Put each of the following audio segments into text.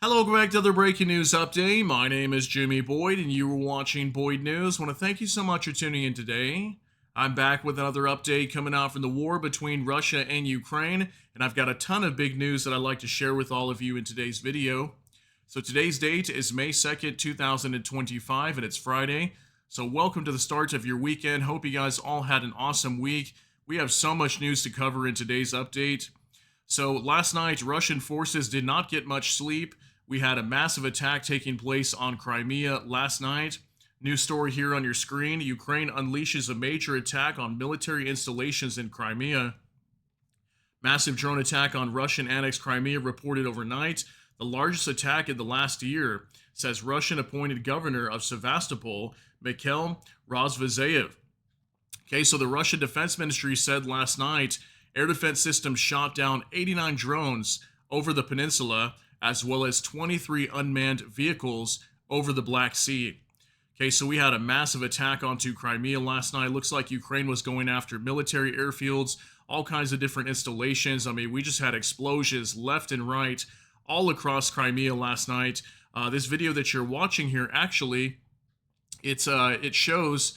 Hello, welcome back to the breaking news update. My name is Jimmy Boyd, and you are watching Boyd News. I want to thank you so much for tuning in today. I'm back with another update coming out from the war between Russia and Ukraine, and I've got a ton of big news that I'd like to share with all of you in today's video. So today's date is May 2nd, 2025, and it's Friday. So welcome to the start of your weekend. Hope you guys all had an awesome week. We have so much news to cover in today's update. So last night, Russian forces did not get much sleep. We had a massive attack taking place on Crimea last night. New story here on your screen. Ukraine unleashes a major attack on military installations in Crimea. Massive drone attack on Russian annexed Crimea reported overnight. The largest attack in the last year, says Russian appointed governor of Sevastopol, Mikhail Razvazev. Okay, so the Russian Defense Ministry said last night air defense systems shot down 89 drones over the peninsula, as well as 23 unmanned vehicles over the Black Sea. Okay, so we had a massive attack onto Crimea last night. Looks like Ukraine was going after military airfields, all kinds of different installations. I mean, we just had explosions left and right all across Crimea last night. This video that you're watching here, actually, it shows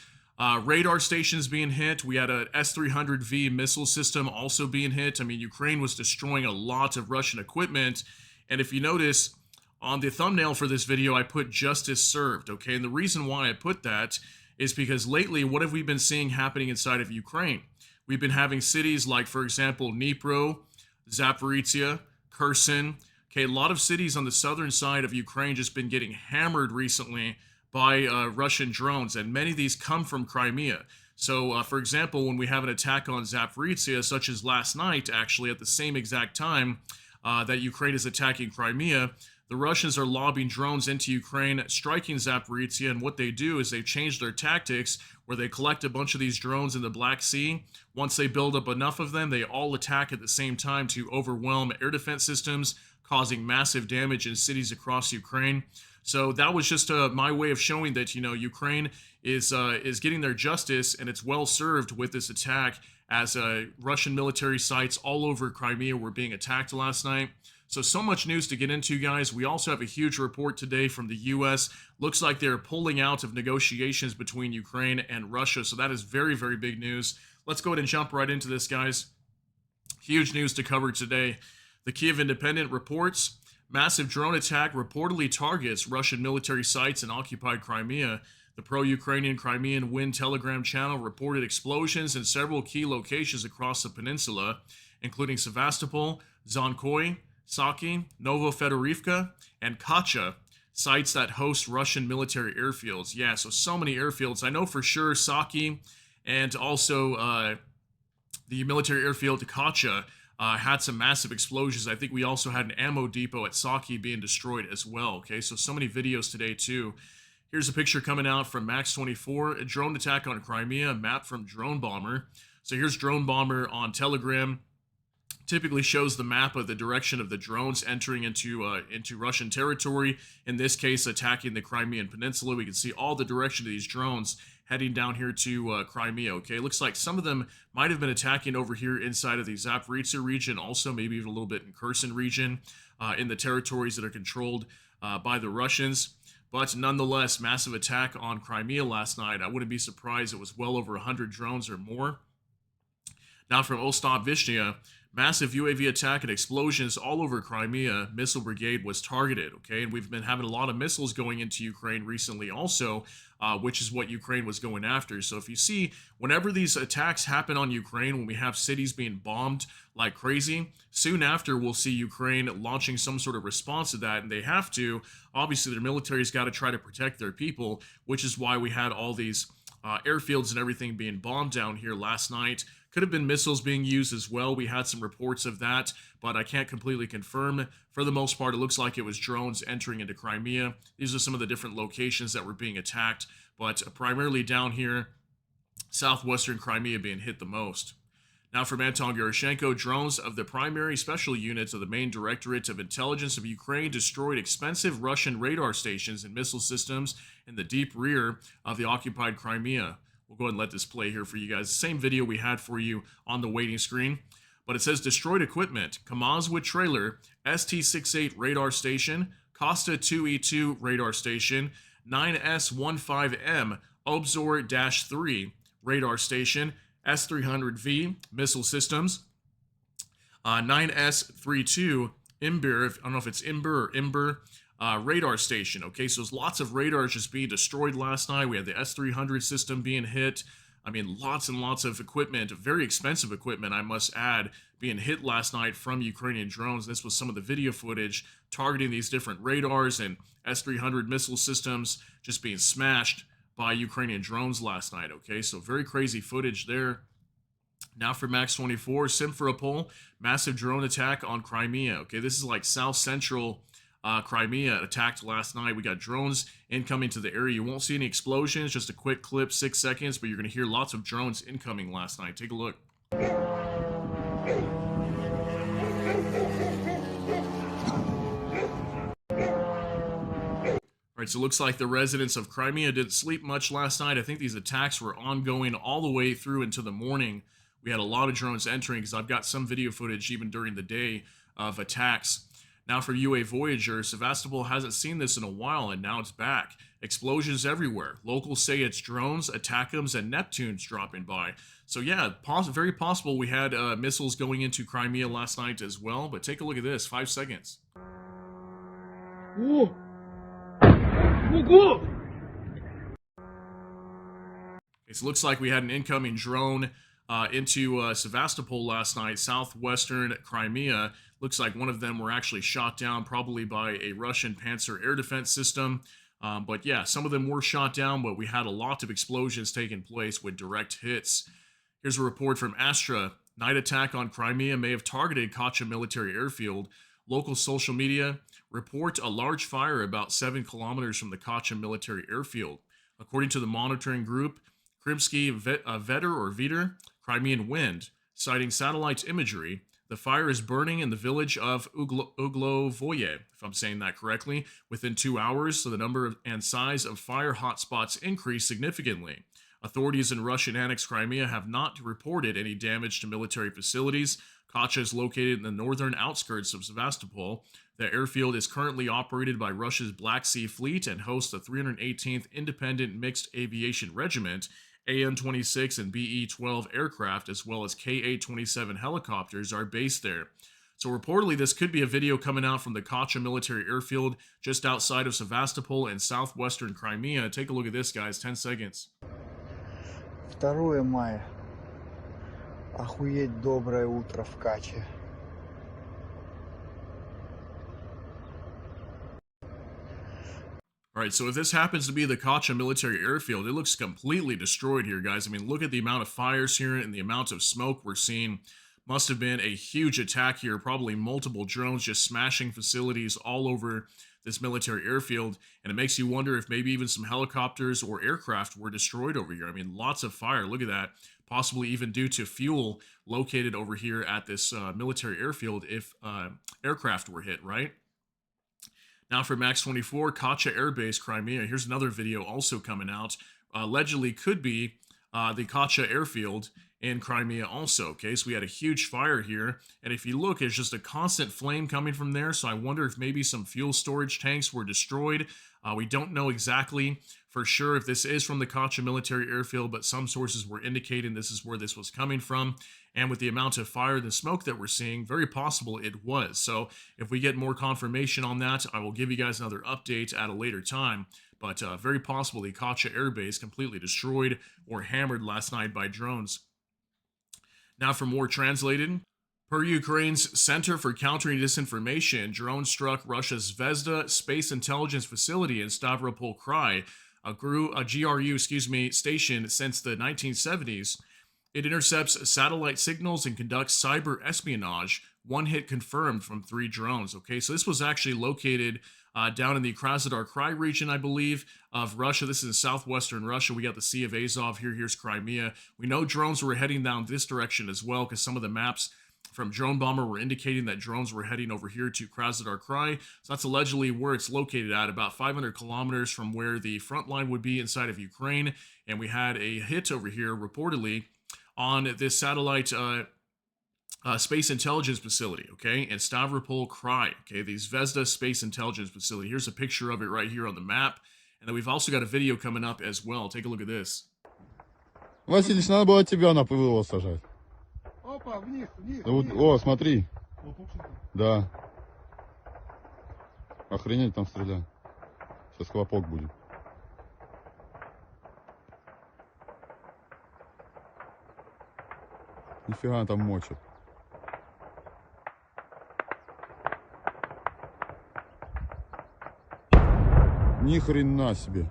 radar stations being hit. We had a S-300V missile system also being hit. I mean, Ukraine was destroying a lot of Russian equipment. And if you notice, on the thumbnail for this video, I put justice served, okay? And the reason why I put that is because lately, what have we been seeing happening inside of Ukraine? We've been having cities like, for example, Dnipro, Zaporizhia, Kherson. Okay, a lot of cities on the southern side of Ukraine just been getting hammered recently by Russian drones, and many of these come from Crimea. So, for example, when we have an attack on Zaporizhia, such as last night, actually, at the same exact time that Ukraine is attacking Crimea, the Russians are lobbing drones into Ukraine, striking Zaporizhia, and what they do is they've changed their tactics where they collect a bunch of these drones in the Black Sea. Once they build up enough of them, they all attack at the same time to overwhelm air defense systems, causing massive damage in cities across Ukraine. So that was just my way of showing that, Ukraine is getting their justice, and it's well served with this attack, as Russian military sites all over Crimea were being attacked last night. So much news to get into, guys. We also have a huge report today from the U.S. Looks like they're pulling out of negotiations between Ukraine and Russia. So that is very, very big news. Let's go ahead and jump right into this, guys. Huge news to cover today. The Kiev Independent reports massive drone attack reportedly targets Russian military sites in occupied Crimea. The pro-Ukrainian Crimean Wind Telegram channel reported explosions in several key locations across the peninsula, including Sevastopol, Zonkoy, Saki, Novofedorivka, and Katchcha, sites that host Russian military airfields. Yeah, so many airfields. I know for sure Saki and also the military airfield Katchcha had some massive explosions. I think we also had an ammo depot at Saki being destroyed as well. Okay, so many videos today too. Here's a picture coming out from Max24, a drone attack on Crimea, map from Drone Bomber. So here's Drone Bomber on Telegram. Typically shows the map of the direction of the drones entering into Russian territory. In this case, attacking the Crimean Peninsula. We can see all the direction of these drones heading down here to Crimea. Okay, looks like some of them might have been attacking over here inside of the Zaporizhia region, also maybe even a little bit in Kherson region, in the territories that are controlled by the Russians. But nonetheless, massive attack on Crimea last night. I wouldn't be surprised it was well over 100 drones or more. Now from Ostap Vishnya, massive UAV attack and explosions all over Crimea. Missile brigade was targeted, okay? And we've been having a lot of missiles going into Ukraine recently also, which is what Ukraine was going after. So if you see, whenever these attacks happen on Ukraine, when we have cities being bombed like crazy, soon after we'll see Ukraine launching some sort of response to that, and they have to. Obviously, their military's got to try to protect their people, which is why we had all these airfields and everything being bombed down here last night. Could have been missiles being used as well. We had some reports of that, but I can't completely confirm. For the most part, it looks like it was drones entering into Crimea. These are some of the different locations that were being attacked, but primarily down here, southwestern Crimea being hit the most. Now from Anton Gerashenko, drones of the primary special units of the main Directorate of Intelligence of Ukraine destroyed expensive Russian radar stations and missile systems in the deep rear of the occupied Crimea. We'll go ahead and let this play here for you guys. Same video we had for you on the waiting screen. But it says destroyed equipment, Kamaz with trailer, ST-68 radar station, Costa 2E2 radar station, 9S15M Obzor-3 radar station, S300V missile systems, 9S32 Imber, I don't know if it's Imber or Imber, radar station. Okay, so there's lots of radars just being destroyed last night. We had the S300 system being hit. I mean, lots and lots of equipment, very expensive equipment, I must add, being hit last night from Ukrainian drones. This was some of the video footage targeting these different radars and S300 missile systems just being smashed by Ukrainian drones last night. Okay, so very crazy footage there. Now for Max 24, Simferopol, massive drone attack on Crimea. Okay, this is like south central Crimea attacked last night. We got drones incoming to the area. You won't see any explosions, just a quick clip, 6 seconds, but you're going to hear lots of drones incoming last night. Take a look. All right, so it looks like the residents of Crimea didn't sleep much last night. I think these attacks were ongoing all the way through into the morning. We had a lot of drones entering because I've got some video footage even during the day of attacks. Now for UA Voyager, Sevastopol hasn't seen this in a while, and now it's back. Explosions everywhere. Locals say it's drones, ATACMS, and Neptunes dropping by. So yeah, very possible we had missiles going into Crimea last night as well, but take a look at this, 5 seconds. Whoa. Whoa. It looks like we had an incoming drone into Sevastopol last night, southwestern Crimea. Looks like one of them were actually shot down, probably by a Russian Panzer air defense system. But yeah, some of them were shot down, but we had a lot of explosions taking place with direct hits. Here's a report from Astra. Night attack on Crimea may have targeted Katchcha military airfield. Local social media report a large fire about 7 kilometers from the Katchcha military airfield. According to the monitoring group, Krimsky Veter, Crimean Wind, citing satellite imagery, the fire is burning in the village of Uglovoye, if I'm saying that correctly, within 2 hours, so the number and size of fire hotspots increased significantly. Authorities in Russian-annexed Crimea have not reported any damage to military facilities. Katchcha is located in the northern outskirts of Sevastopol. The airfield is currently operated by Russia's Black Sea Fleet and hosts the 318th Independent Mixed Aviation Regiment. AN-26 and BE-12 aircraft, as well as Ka-27 helicopters, are based there. So reportedly, this could be a video coming out from the Katchcha military airfield just outside of Sevastopol in southwestern Crimea. Take a look at this, guys. 10 seconds. 2 мая. Охуеть доброе утро в Каче. All right, so if this happens to be the Katchcha military airfield, it looks completely destroyed here, guys. I mean, look at the amount of fires here and the amount of smoke we're seeing. Must have been a huge attack here, probably multiple drones just smashing facilities all over this military airfield. And it makes you wonder if maybe even some helicopters or aircraft were destroyed over here. I mean, lots of fire. Look at that. Possibly even due to fuel located over here at this military airfield if aircraft were hit, right? Now for Max 24, Katchcha Airbase, Crimea. Here's another video also coming out. Allegedly could be the Katchcha airfield in Crimea also. Okay, so we had a huge fire here. And if you look, it's just a constant flame coming from there. So I wonder if maybe some fuel storage tanks were destroyed. We don't know exactly for sure if this is from the Katchcha military airfield, but some sources were indicating this is where this was coming from. And with the amount of fire and smoke that we're seeing, very possible it was. So if we get more confirmation on that, I will give you guys another update at a later time. But very possible the Katchcha airbase completely destroyed or hammered last night by drones. Now for more translated. Per Ukraine's Center for Countering Disinformation, drones struck Russia's Zvezda space intelligence facility in Stavropol Krai, a GRU station since the 1970s. It intercepts satellite signals and conducts cyber espionage. One hit confirmed from 3 drones. Okay, so this was actually located down in the Krasnodar Krai region, I believe, of Russia. This is in southwestern Russia. We got the Sea of Azov here. Here's Crimea. We know drones were heading down this direction as well because some of the maps from Drone Bomber were indicating that drones were heading over here to Krasnodar Krai. So that's allegedly where it's located at, about 500 kilometers from where the front line would be inside of Ukraine. And we had a hit over here, reportedly, on this satellite space intelligence facility, okay, and Stavropol Krai, okay, the Zvezda space intelligence facility. Here's a picture of it right here on the map. And then we've also got a video coming up as well. Take a look at this. Василич, надо было тебя на ПВО сажать. Опа, вниз, вниз, Да вот, вниз. о, смотри. Лопушка. Да. Охренеть там стреляй. Сейчас хлопок будет. Нифига там мочат. Ни хрена себе.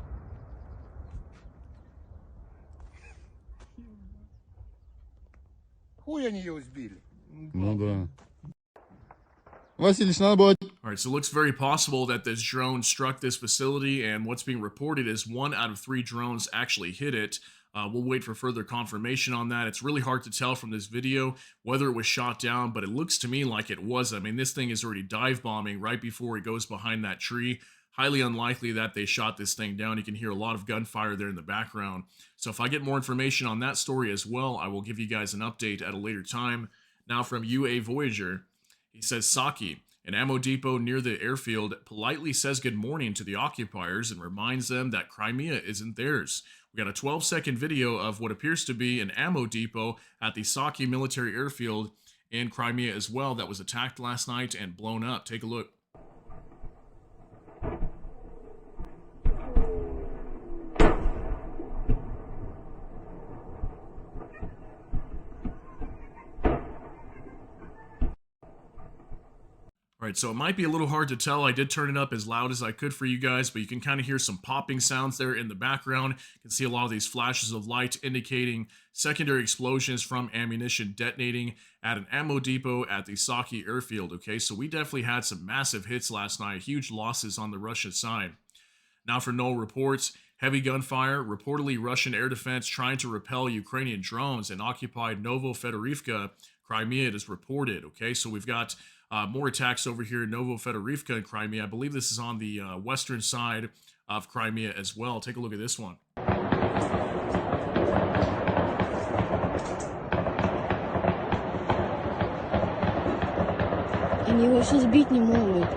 Хуй они ее сбили. Ну да. Василич, надо было... All right, so it looks very possible that this drone struck this facility, and what's being reported is 1 out of 3 drones actually hit it. We'll wait for further confirmation on that. It's really hard to tell from this video whether it was shot down, but it looks to me like it was. I mean, this thing is already dive bombing right before it goes behind that tree. Highly unlikely that they shot this thing down. You can hear a lot of gunfire there in the background. So if I get more information on that story as well, I will give you guys an update at a later time. Now from UA Voyager, he says Saki, an ammo depot near the airfield, politely says good morning to the occupiers and reminds them that Crimea isn't theirs. We got a 12-second video of what appears to be an ammo depot at the Saki military airfield in Crimea as well that was attacked last night and blown up. Take a look. All right, so it might be a little hard to tell. I did turn it up as loud as I could for you guys, but you can kind of hear some popping sounds there in the background. You can see a lot of these flashes of light indicating secondary explosions from ammunition detonating at an ammo depot at the Saki airfield. Okay, so we definitely had some massive hits last night, huge losses on the Russian side. Now for NOL reports, heavy gunfire, reportedly Russian air defense trying to repel Ukrainian drones and occupied Novo-Fedorivka, Crimea, it is reported. Okay, so we've got more attacks over here in Novo-Fedorivka in Crimea. I believe this is on the western side of Crimea as well. Take a look at this one. Они его сейчас сбить не могут.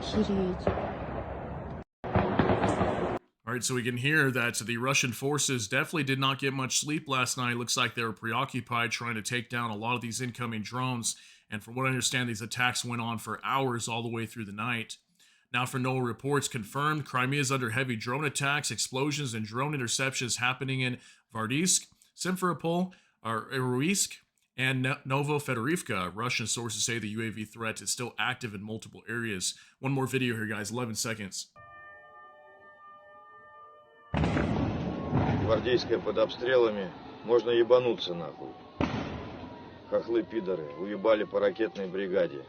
Охереть. All right, so we can hear that the Russian forces definitely did not get much sleep last night. Looks like they were preoccupied trying to take down a lot of these incoming drones. And from what I understand, these attacks went on for hours all the way through the night. Now for NOL reports confirmed, Crimea is under heavy drone attacks, explosions, and drone interceptions happening in Vardisk, Simferopol, Iroisk, and Novo-Fedorivka. Russian sources say the UAV threat is still active in multiple areas. One more video here, guys, 11 seconds. Гвардейская под обстрелами, можно ебануться нахуй. Хохлы-пидоры, уебали по ракетной бригаде.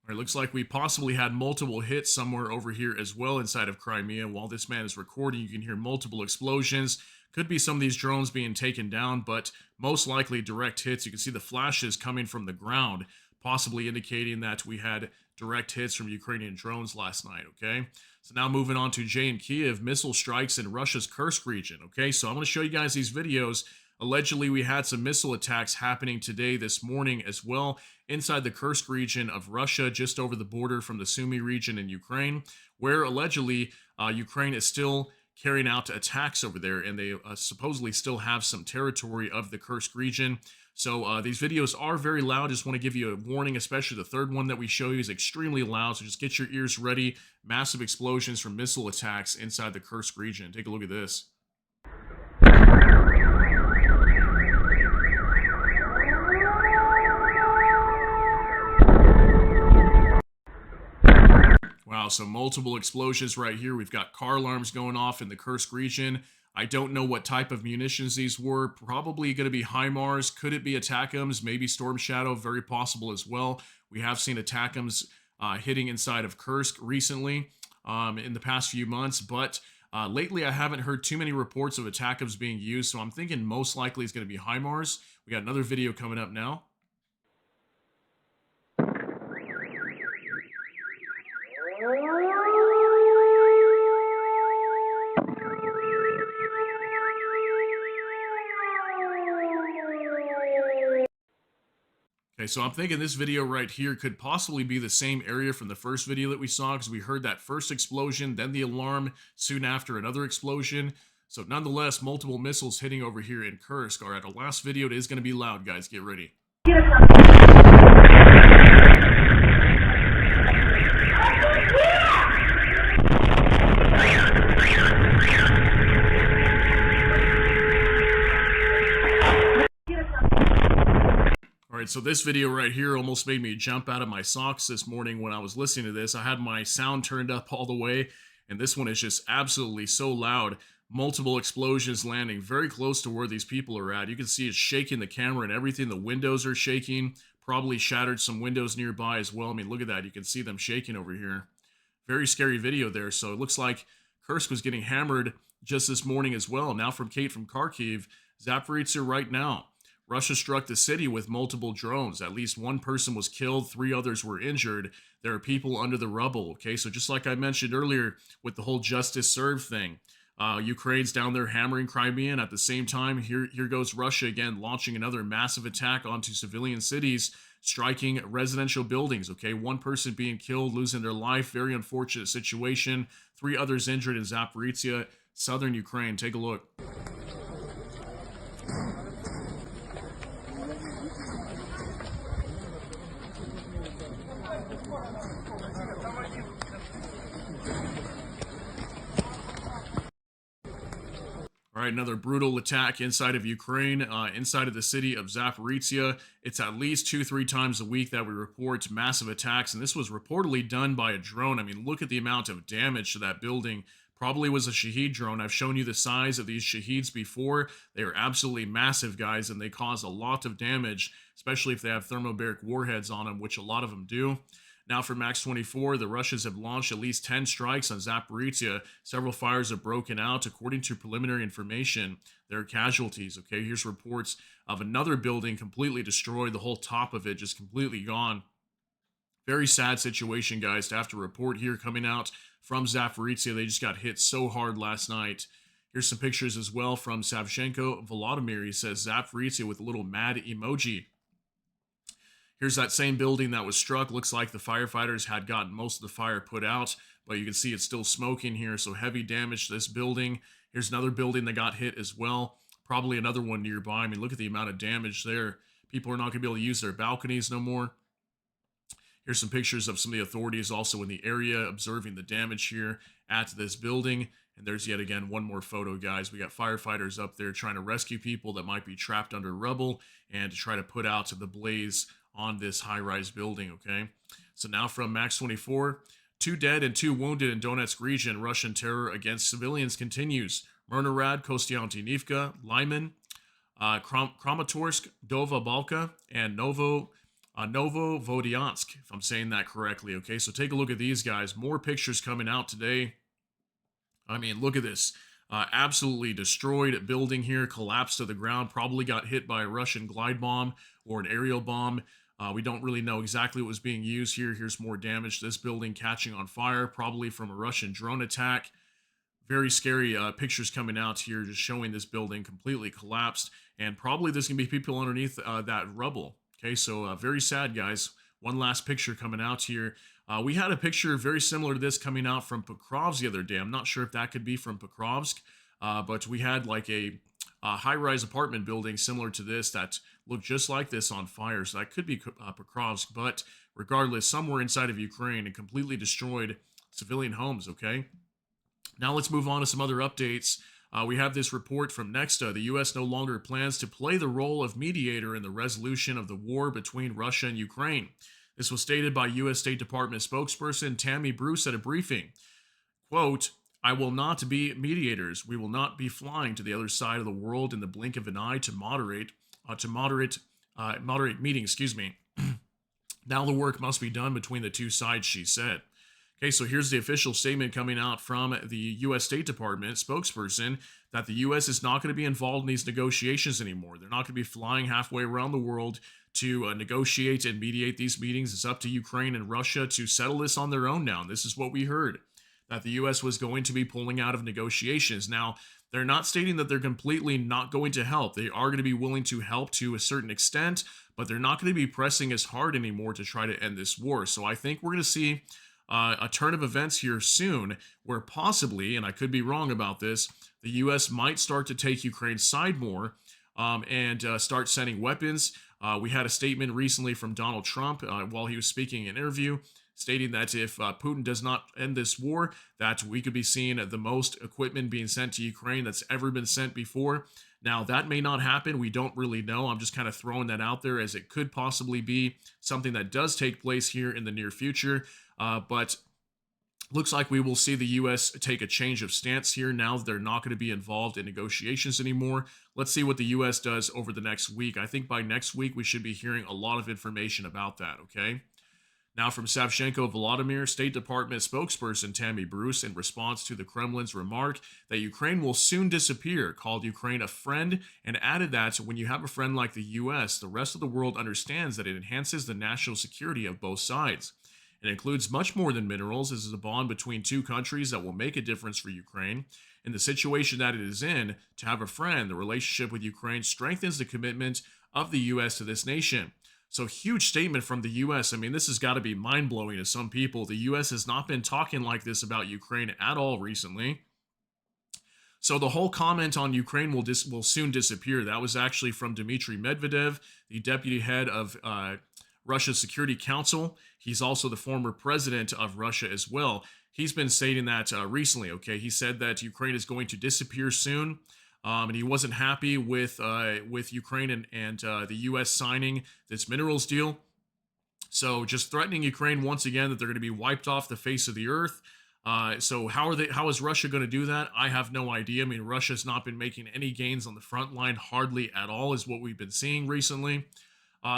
It looks like we possibly had multiple hits somewhere over here as well inside of Crimea. While this man is recording, you can hear multiple explosions. Could be some of these drones being taken down, but most likely direct hits. You can see the flashes coming from the ground, possibly indicating that we had direct hits from Ukrainian drones last night, okay? So now moving on to Jay and Kiev, missile strikes in Russia's Kursk region, okay? So I'm going to show you guys these videos. Allegedly, we had some missile attacks happening today, this morning as well, inside the Kursk region of Russia, just over the border from the Sumy region in Ukraine, where allegedly Ukraine is still carrying out attacks over there, and they supposedly still have some territory of the Kursk region. So these videos are very loud. Just want to give you a warning, especially the third one that we show you is extremely loud. So just get your ears ready. Massive explosions from missile attacks inside the Kursk region. Take a look at this. Wow, so multiple explosions right here. We've got car alarms going off in the Kursk region. I don't know what type of munitions these were. Probably going to be HIMARS. Could it be ATACMS? Maybe Storm Shadow. Very possible as well. We have seen ATACMS hitting inside of Kursk recently in the past few months. But lately, I haven't heard too many reports of ATACMS being used. So I'm thinking most likely it's going to be HIMARS. We got another video coming up now. Okay, so I'm thinking this video right here could possibly be the same area from the first video that we saw, because we heard that first explosion, then the alarm, soon after another explosion. So nonetheless, multiple missiles hitting over here in Kursk. All right, our last video, it is going to be loud, guys. Get ready. Alright, so this video right here almost made me jump out of my socks this morning when I was listening to this. I had my sound turned up all the way, and this one is just absolutely so loud. Multiple explosions landing very close to where these people are at. You can see it's shaking the camera and everything. The windows are shaking. Probably shattered some windows nearby as well. I mean, look at that. You can see them shaking over here. Very scary video there. So it looks like Kursk was getting hammered just this morning as well. Now from Kate from Kharkiv, Zaporizhzhia right now. Russia struck the city with multiple drones. At least one person was killed, 3 others were injured. There are people under the rubble, okay? So just like I mentioned earlier with the whole justice served thing, Ukraine's down there hammering Crimea, and at the same time, here goes Russia again, launching another massive attack onto civilian cities, striking residential buildings, okay? 1 person being killed, losing their life, very unfortunate situation. 3 others injured in Zaporizhzhia, southern Ukraine. Take a look. All right, another brutal attack inside of Ukraine, inside of the city of Zaporizhzhia. It's at least 2-3 times a week that we report massive attacks, and this was reportedly done by a drone. I mean, look at the amount of damage to that building. Probably was a Shahed drone. I've shown you the size of these Shaheds before. They are absolutely massive, guys, and they cause a lot of damage, especially if they have thermobaric warheads on them, which a lot of them do. Now for Max 24, the Russians have launched at least 10 strikes on Zaporizhzhia. Several fires have broken out. According to preliminary information, there are casualties. Okay, here's reports of another building completely destroyed. The whole top of it just completely gone. Very sad situation, guys, to have to report here coming out from Zaporizhzhia. They just got hit so hard last night. Here's some pictures as well from Savchenko Volodymyr. He says Zaporizhzhia with a little mad emoji. Here's that same building that was struck. Looks like the firefighters had gotten most of the fire put out, but you can see it's still smoking here, so heavy damage to this building. Here's another building that got hit as well. Probably another one nearby. I mean, look at the amount of damage there. People are not going to be able to use their balconies no more. Here's some pictures of some of the authorities also in the area observing the damage here at this building. And there's yet again one more photo, guys. We got firefighters up there trying to rescue people that might be trapped under rubble and to try to put out the blaze on this high-rise building, okay? So now from Max 24, 2 dead and 2 wounded in Donetsk region. Russian terror against civilians continues. Myrnorad, Kostiantynivka, Lyman, Kramatorsk, Dova Balka, and Novovodyansk, if I'm saying that correctly, okay? So take a look at these guys. More pictures coming out today. I mean, look at this. Absolutely destroyed building here, collapsed to the ground, probably got hit by a Russian glide bomb or an aerial bomb. We don't really know exactly what was being used here. Here's more damage. This building catching on fire, probably from a Russian drone attack. Very scary pictures coming out here, just showing this building completely collapsed. And probably there's going to be people underneath that rubble. Okay, so very sad, guys. One last picture coming out here. We had a picture very similar to this coming out from Pokrovsk the other day. I'm not sure if that could be from Pokrovsk, but we had like a high-rise apartment building similar to this that looked just like this on fire. So that could be Pokrovsk, but regardless, somewhere inside of Ukraine and completely destroyed civilian homes, okay? Now let's move on to some other updates. We have this report from Nexta. The U.S. no longer plans to play the role of mediator in the resolution of the war between Russia and Ukraine. This was stated by U.S. State Department spokesperson Tammy Bruce at a briefing. Quote, "I will not be mediators. We will not be flying to the other side of the world in the blink of an eye to moderate meetings, excuse me. Now the work must be done between the two sides," she said. Okay, so here's the official statement coming out from the U.S. State Department spokesperson that the U.S. is not going to be involved in these negotiations anymore. They're not going to be flying halfway around the world to negotiate and mediate these meetings. It's up to Ukraine and Russia to settle this on their own now. And this is what we heard, that the U.S. was going to be pulling out of negotiations. Now, They're not stating that they're completely not going to help. They are going to be willing to help to a certain extent, but they're not going to be pressing as hard anymore to try to end this war. So I think we're going to see a turn of events here soon where possibly, and I could be wrong about this, the U.S. might start to take Ukraine's side more and start sending weapons. We had a statement recently from Donald Trump while he was speaking in an interview stating that if Putin does not end this war, that we could be seeing the most equipment being sent to Ukraine that's ever been sent before. Now, that may not happen. We don't really know. I'm just kind of throwing that out there as it could possibly be something that does take place here in the near future. But looks like we will see the U.S. take a change of stance here now that they're not going to be involved in negotiations anymore. Let's see what the U.S. does over the next week. I think by next week, we should be hearing a lot of information about that, okay? Now from Savchenko Volodymyr, State Department spokesperson Tammy Bruce, in response to the Kremlin's remark that Ukraine will soon disappear, called Ukraine a friend and added that when you have a friend like the U.S., the rest of the world understands that it enhances the national security of both sides. It includes much more than minerals. This is a bond between two countries that will make a difference for Ukraine. In the situation that it is in, to have a friend, the relationship with Ukraine strengthens the commitment of the U.S. to this nation. So huge statement from the U.S. I mean, this has got to be mind-blowing to some people. The U.S. has not been talking like this about Ukraine at all recently. So the whole comment on Ukraine will soon disappear. That was actually from Dmitry Medvedev, the deputy head of Russia's Security Council. He's also the former president of Russia as well. He's been stating that recently, okay? He said that Ukraine is going to disappear soon. And he wasn't happy with Ukraine and the U.S. signing this minerals deal. So just threatening Ukraine once again that they're going to be wiped off the face of the earth. So how is Russia going to do that? I have no idea. I mean, Russia's not been making any gains on the front line, hardly at all, is what we've been seeing recently.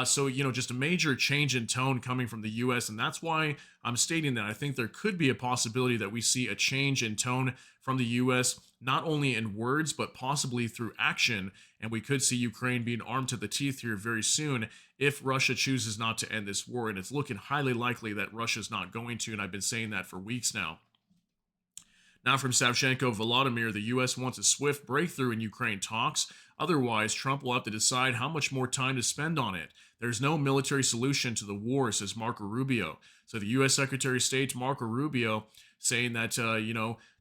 So, just a major change in tone coming from the U.S., and that's why I'm stating that I think there could be a possibility that we see a change in tone from the U.S., not only in words, but possibly through action, and we could see Ukraine being armed to the teeth here very soon if Russia chooses not to end this war, and it's looking highly likely that Russia's not going to, and I've been saying that for weeks now. Now from Savchenko Volodymyr, the U.S. wants a swift breakthrough in Ukraine talks. Otherwise, Trump will have to decide how much more time to spend on it. There's no military solution to the war, says Marco Rubio. So the U.S. Secretary of State, Marco Rubio, saying that,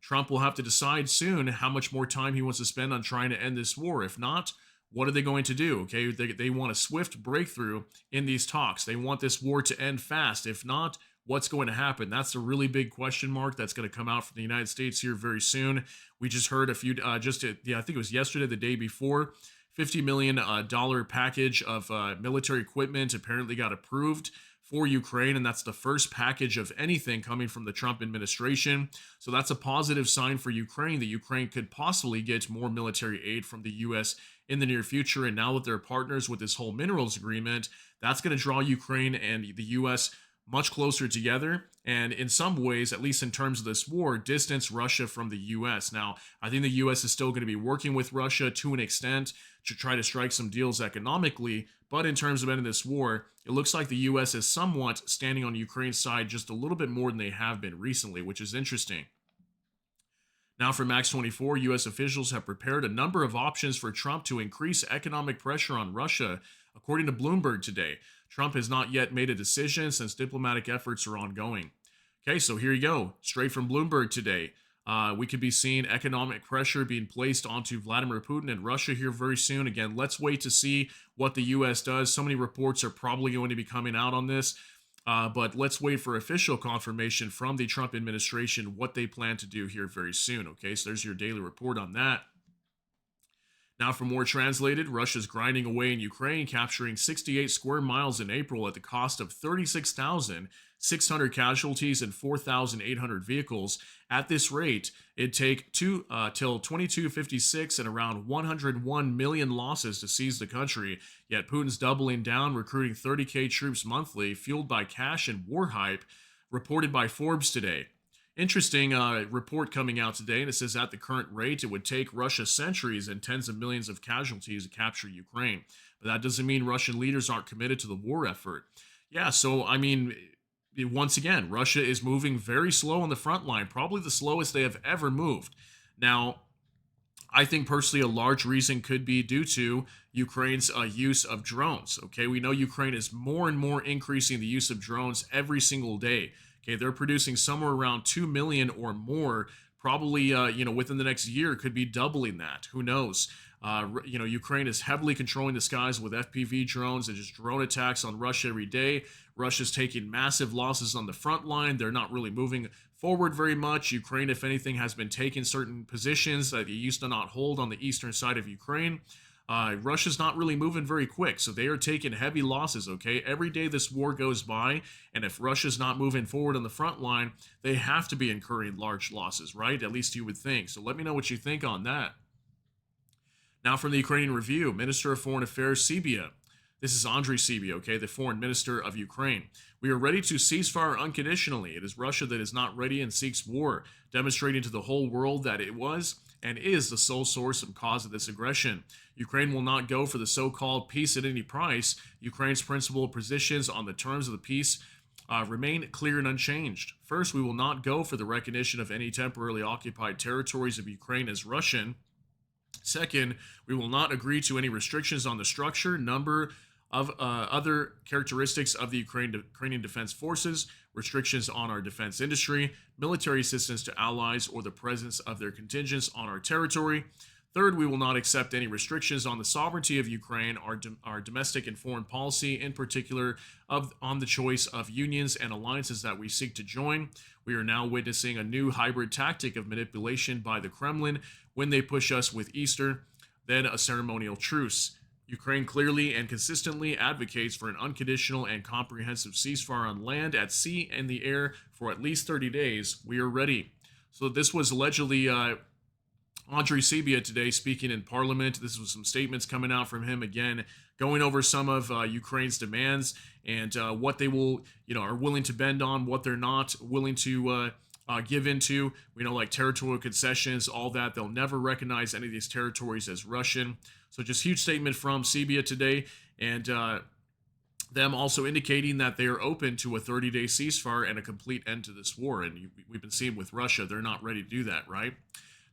Trump will have to decide soon how much more time he wants to spend on trying to end this war. If not, what are they going to do? Okay, they want a swift breakthrough in these talks. They want this war to end fast. If not, what's going to happen? That's a really big question mark that's going to come out from the United States here very soon. We just heard I think it was yesterday, the day before, $50 million package of military equipment apparently got approved for Ukraine, and that's the first package of anything coming from the Trump administration. So that's a positive sign for Ukraine, that Ukraine could possibly get more military aid from the U.S. in the near future. And now that they're partners with this whole minerals agreement, that's going to draw Ukraine and the U.S. much closer together, and in some ways, at least in terms of this war, distance Russia from the U.S. Now, I think the U.S. is still going to be working with Russia to an extent to try to strike some deals economically, but in terms of ending this war, it looks like the U.S. is somewhat standing on Ukraine's side just a little bit more than they have been recently, which is interesting. Now for Max 24, U.S. officials have prepared a number of options for Trump to increase economic pressure on Russia, according to Bloomberg today. Trump has not yet made a decision since diplomatic efforts are ongoing. Okay, so here you go, straight from Bloomberg today. We could be seeing economic pressure being placed onto Vladimir Putin and Russia here very soon. Again, let's wait to see what the U.S. does. So many reports are probably going to be coming out on this. But let's wait for official confirmation from the Trump administration what they plan to do here very soon. Okay, so there's your daily report on that. Now for more translated, Russia's grinding away in Ukraine, capturing 68 square miles in April at the cost of 36,600 casualties and 4,800 vehicles. At this rate, it'd take till 2256 and around 101 million losses to seize the country. Yet Putin's doubling down, recruiting 30K troops monthly, fueled by cash and war hype, reported by Forbes today. Interesting report coming out today, and it says at the current rate, it would take Russia centuries and tens of millions of casualties to capture Ukraine. But that doesn't mean Russian leaders aren't committed to the war effort. Yeah, so, I mean, once again, Russia is moving very slow on the front line, probably the slowest they have ever moved. Now, I think personally a large reason could be due to Ukraine's use of drones. Okay, we know Ukraine is more and more increasing the use of drones every single day. Okay, they're producing somewhere around 2 million or more, probably within the next year could be doubling that. Who knows? Ukraine is heavily controlling the skies with FPV drones and just drone attacks on Russia every day. Russia's taking massive losses on the front line. They're not really moving forward very much. Ukraine, if anything, has been taking certain positions that they used to not hold on the eastern side of Ukraine. Russia's not really moving very quick, so they are taking heavy losses, okay? Every day this war goes by, and if Russia's not moving forward on the front line, they have to be incurring large losses, right? At least you would think. So let me know what you think on that. Now from the Ukrainian Review, Minister of Foreign Affairs, Sybiha. This is Andriy Sybiha, okay, the Foreign Minister of Ukraine. We are ready to cease fire unconditionally. It is Russia that is not ready and seeks war, demonstrating to the whole world that it was and is the sole source and cause of this aggression. Ukraine will not go for the so-called peace at any price. Ukraine's principal positions on the terms of the peace remain clear and unchanged. First, we will not go for the recognition of any temporarily occupied territories of Ukraine as Russian. Second, we will not agree to any restrictions on the structure, number of other characteristics of the Ukrainian Defense Forces, restrictions on our defense industry, military assistance to allies, or the presence of their contingents on our territory. Third, we will not accept any restrictions on the sovereignty of Ukraine, our domestic and foreign policy, in particular on the choice of unions and alliances that we seek to join. We are now witnessing a new hybrid tactic of manipulation by the Kremlin when they push us with Easter, then a ceremonial truce. Ukraine clearly and consistently advocates for an unconditional and comprehensive ceasefire on land, at sea, and the air for at least 30 days. We are ready. So this was allegedly Andriy Sybiha today speaking in Parliament. This was some statements coming out from him again, going over some of Ukraine's demands and what they will, are willing to bend on, what they're not willing to give into. We know, like territorial concessions, all that. They'll never recognize any of these territories as Russian. So just huge statement from Sybiha today, and them also indicating that they are open to a 30-day ceasefire and a complete end to this war. And we've been seeing with Russia, they're not ready to do that, right?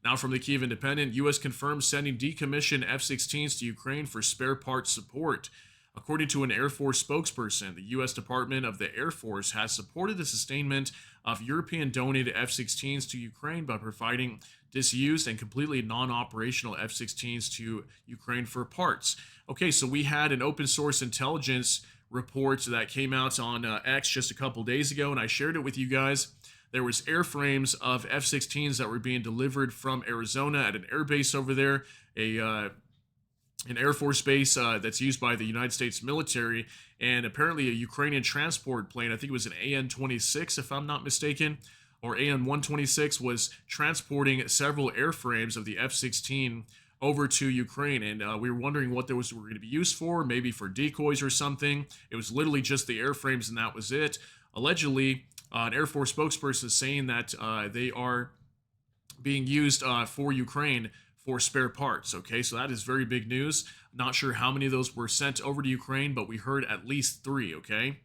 Now from the Kyiv Independent, U.S. confirms sending decommissioned F-16s to Ukraine for spare parts support. According to an Air Force spokesperson, the U.S. Department of the Air Force has supported the sustainment of European-donated F-16s to Ukraine by providing disused and completely non-operational F-16s to Ukraine for parts. Okay, so we had an open source intelligence report that came out on X just a couple days ago, and I shared it with you guys. There was airframes of F-16s that were being delivered from Arizona at an airbase over there, an Air Force base that's used by the United States military, and apparently a Ukrainian transport plane, I think it was an AN-26 if I'm not mistaken, or AN-126, was transporting several airframes of the F-16 over to Ukraine, and we were wondering what those were going to be used for, maybe for decoys or something. It was literally just the airframes and that was it. Allegedly, an Air Force spokesperson is saying that they are being used for Ukraine for spare parts. Okay, so that is very big news. Not sure how many of those were sent over to Ukraine, but we heard at least 3, okay?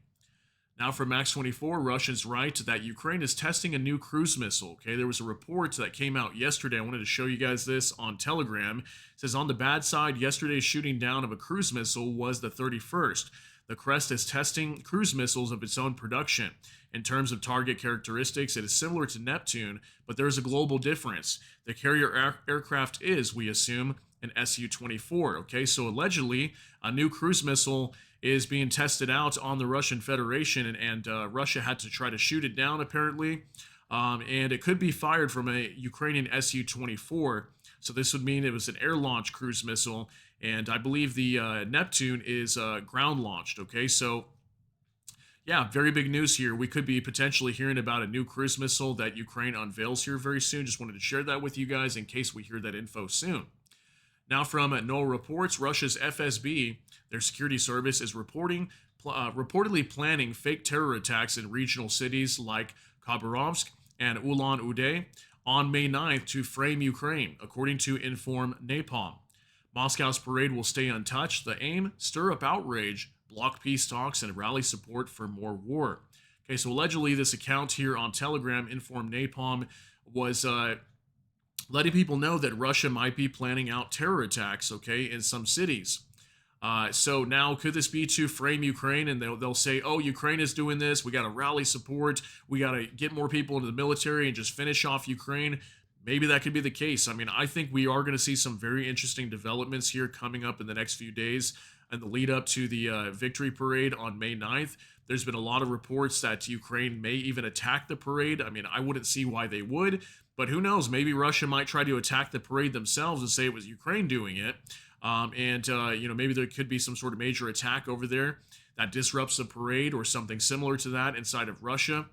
Now from Max 24, Russians write that Ukraine is testing a new cruise missile. Okay, there was a report that came out yesterday. I wanted to show you guys this on Telegram. It says on the bad side, yesterday's shooting down of a cruise missile was the 31st. The Crest is testing cruise missiles of its own production. In terms of target characteristics, it is similar to Neptune, but there's a global difference. The carrier aircraft is, we assume, an Su-24. Okay, so allegedly, a new cruise missile is being tested out on the Russian Federation, and Russia had to try to shoot it down, apparently. And it could be fired from a Ukrainian Su-24. So this would mean it was an air-launched cruise missile, and I believe the Neptune is ground-launched. Okay, so yeah, very big news here. We could be potentially hearing about a new cruise missile that Ukraine unveils here very soon. Just wanted to share that with you guys in case we hear that info soon. Now from NOAA Reports, Russia's FSB, their security service, is reportedly planning fake terror attacks in regional cities like Khabarovsk and Ulan-Ude on May 9th to frame Ukraine, according to Inform Napalm. Moscow's parade will stay untouched. The aim, stir up outrage, block peace talks, and rally support for more war. Okay, so allegedly this account here on Telegram, Inform Napalm, was letting people know that Russia might be planning out terror attacks, okay, in some cities. So now, could this be to frame Ukraine? And they'll say, oh, Ukraine is doing this. We got to rally support. We got to get more people into the military and just finish off Ukraine. Maybe that could be the case. I mean, I think we are going to see some very interesting developments here coming up in the next few days and the lead up to the victory parade on May 9th. There's been a lot of reports that Ukraine may even attack the parade. I mean, I wouldn't see why they would, but who knows? Maybe Russia might try to attack the parade themselves and say it was Ukraine doing it. Maybe there could be some sort of major attack over there that disrupts the parade or something similar to that inside of Russia.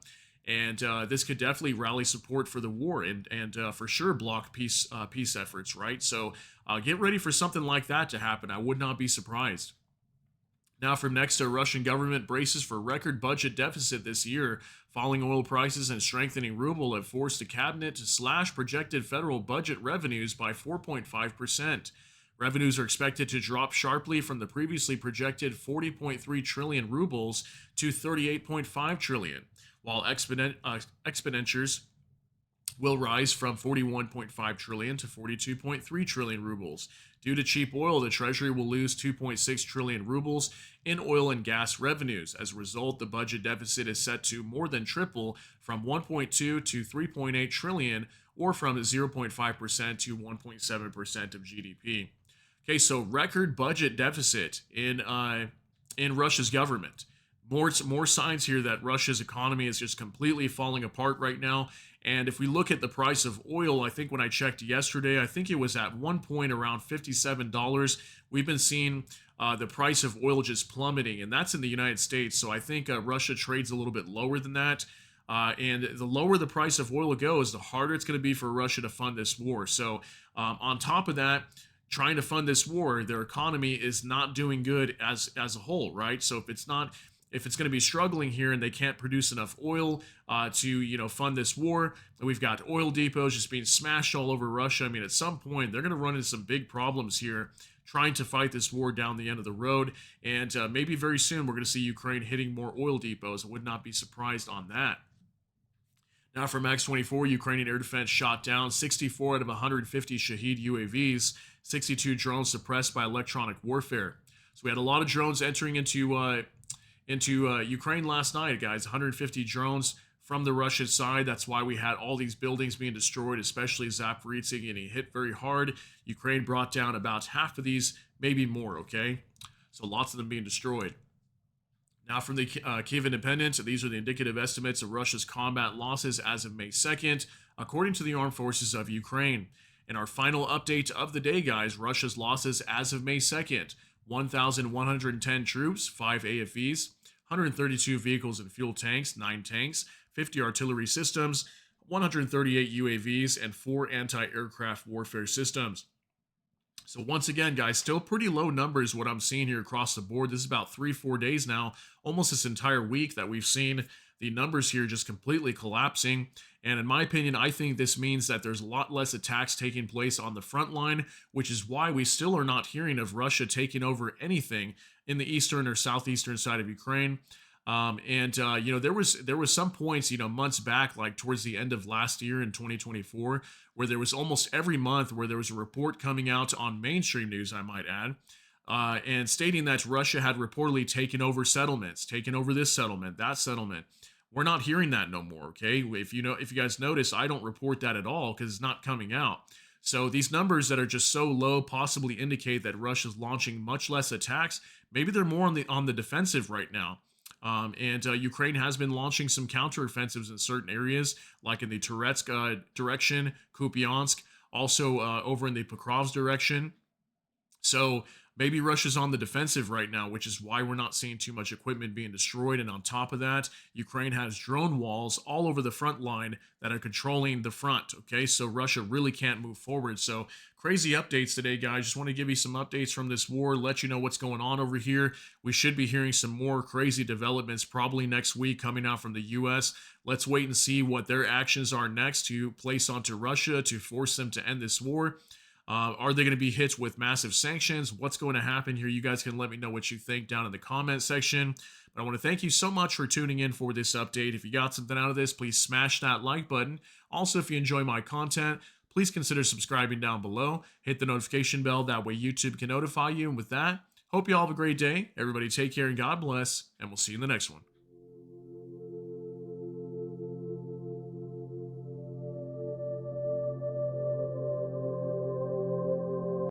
And this could definitely rally support for the war and for sure block peace efforts, right? So get ready for something like that to happen. I would not be surprised. Now from next, Russian government braces for record budget deficit this year. Falling oil prices and strengthening ruble have forced the cabinet to slash projected federal budget revenues by 4.5%. Revenues are expected to drop sharply from the previously projected 40.3 trillion rubles to 38.5 trillion, while expenditures will rise from 41.5 trillion to 42.3 trillion rubles. Due to cheap oil, the Treasury will lose 2.6 trillion rubles in oil and gas revenues. As a result, the budget deficit is set to more than triple from 1.2 to 3.8 trillion, or from 0.5% to 1.7% of GDP. Okay, so record budget deficit in Russia's government. More signs here that Russia's economy is just completely falling apart right now. And if we look at the price of oil, I think when I checked yesterday, I think it was at one point around $57. We've been seeing the price of oil just plummeting, and that's in the United States. So I think Russia trades a little bit lower than that. And the lower the price of oil goes, the harder it's going to be for Russia to fund this war. So on top of that, trying to fund this war, their economy is not doing good as a whole, right? So if it's going to be struggling here and they can't produce enough oil to fund this war, and we've got oil depots just being smashed all over Russia. I mean, at some point they're going to run into some big problems here trying to fight this war down the end of the road, and maybe very soon we're going to see Ukraine hitting more oil depots. I would not be surprised on that. Now from X-24, Ukrainian air defense shot down 64 out of 150 Shahed UAVs, 62 drones suppressed by electronic warfare. So we had a lot of drones entering into Ukraine last night, guys. 150 drones from the Russian side. That's why we had all these buildings being destroyed, especially Zaporizhzhia getting hit very hard. Ukraine brought down about half of these, maybe more, okay? So lots of them being destroyed. Now from the Kyiv Independent, these are the indicative estimates of Russia's combat losses as of May 2nd, according to the Armed Forces of Ukraine. In our final update of the day, guys, Russia's losses as of May 2nd, 1,110 troops, 5 AFVs, 132 vehicles and fuel tanks, 9 tanks, 50 artillery systems, 138 UAVs, and 4 anti-aircraft warfare systems. So once again, guys, still pretty low numbers what I'm seeing here across the board. This is about 3-4 days now, almost this entire week that we've seen the numbers here just completely collapsing. And in my opinion, I think this means that there's a lot less attacks taking place on the front line, which is why we still are not hearing of Russia taking over anything in the eastern or southeastern side of Ukraine. There was some points, months back, like towards the end of last year in 2024, where there was almost every month where there was a report coming out on mainstream news, I might add, and stating that Russia had reportedly taken over settlements, taken over this settlement, that settlement. We're not hearing that no more, okay? If you guys notice, I don't report that at all because it's not coming out. So these numbers that are just so low possibly indicate that Russia's launching much less attacks. Maybe they're more on the defensive right now. Ukraine has been launching some counteroffensives in certain areas, like in the Turetsk direction, Kupiansk, also over in the Pokrovsk direction. So maybe Russia's on the defensive right now, which is why we're not seeing too much equipment being destroyed. And on top of that, Ukraine has drone walls all over the front line that are controlling the front. Okay, so Russia really can't move forward. So crazy updates today, guys. Just want to give you some updates from this war, let you know what's going on over here. We should be hearing some more crazy developments probably next week coming out from the U.S. Let's wait and see what their actions are next to place onto Russia to force them to end this war. Are they going to be hit with massive sanctions? What's going to happen here? You guys can let me know what you think down in the comment section. But I want to thank you so much for tuning in for this update. If you got something out of this, please smash that like button. Also, if you enjoy my content, please consider subscribing down below. Hit the notification bell, that way YouTube can notify you. And with that, hope you all have a great day. Everybody take care and God bless, and we'll see you in the next one.